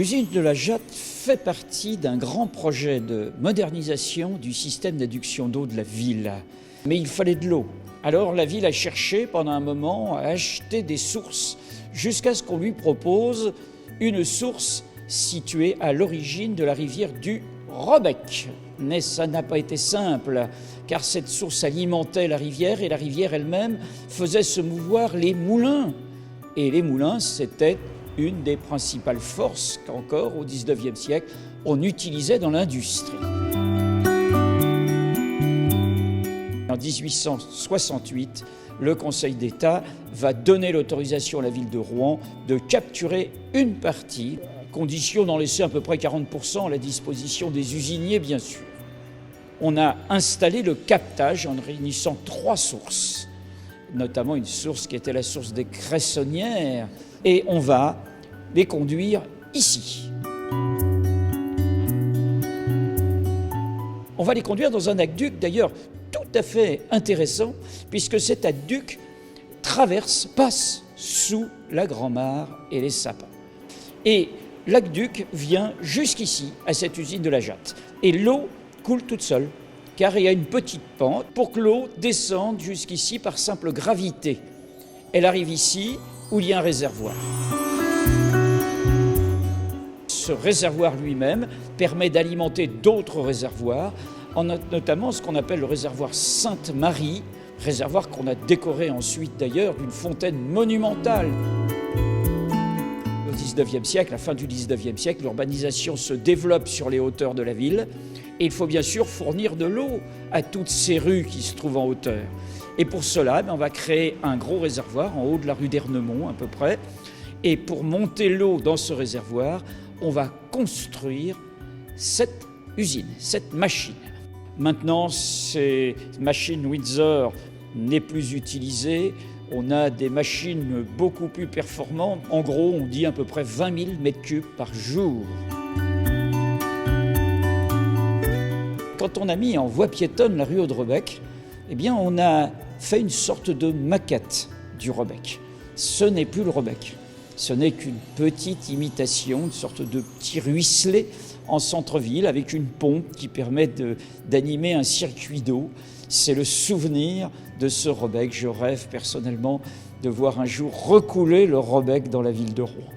L'usine de la Jatte fait partie d'un grand projet de modernisation du système d'adduction d'eau de la ville. Mais il fallait de l'eau. Alors la ville a cherché pendant un moment à acheter des sources jusqu'à ce qu'on lui propose une source située à l'origine de la rivière du Robec. Mais ça n'a pas été simple, car cette source alimentait la rivière et la rivière elle-même faisait se mouvoir les moulins. Et les moulins, c'était une des principales forces qu'encore au XIXe siècle, on utilisait dans l'industrie. En 1868, le Conseil d'État va donner l'autorisation à la ville de Rouen de capturer une partie, condition d'en laisser à peu près 40% à la disposition des usiniers, bien sûr. On a installé le captage en réunissant 3 sources, notamment une source qui était la source des Cressonnières, et on va les conduire ici. On va les conduire dans un aqueduc, d'ailleurs, tout à fait intéressant, puisque cet aqueduc passe sous la Grand-Mare et les sapins. Et l'aqueduc vient jusqu'ici, à cette usine de la Jatte. Et l'eau coule toute seule, car il y a une petite pente pour que l'eau descende jusqu'ici par simple gravité. Elle arrive ici, où il y a un réservoir. Ce réservoir lui-même permet d'alimenter d'autres réservoirs, notamment ce qu'on appelle le réservoir Sainte-Marie, réservoir qu'on a décoré ensuite d'ailleurs d'une fontaine monumentale. Au XIXe siècle, à la fin du XIXe siècle, l'urbanisation se développe sur les hauteurs de la ville et il faut bien sûr fournir de l'eau à toutes ces rues qui se trouvent en hauteur. Et pour cela, on va créer un gros réservoir en haut de la rue d'Ernemont à peu près. Et pour monter l'eau dans ce réservoir, on va construire cette usine, cette machine. Maintenant, cette machine Windsor n'est plus utilisée. On a des machines beaucoup plus performantes. En gros, on dit à peu près 20 000 m3 par jour. Quand on a mis en voie piétonne la rue Aude-Robec, eh bien, on a fait une sorte de maquette du Robec. Ce n'est plus le Robec. Ce n'est qu'une petite imitation, une sorte de petit ruisselet en centre-ville avec une pompe qui permet d'animer un circuit d'eau. C'est le souvenir de ce Robec. Je rêve personnellement de voir un jour recouler le Robec dans la ville de Rouen.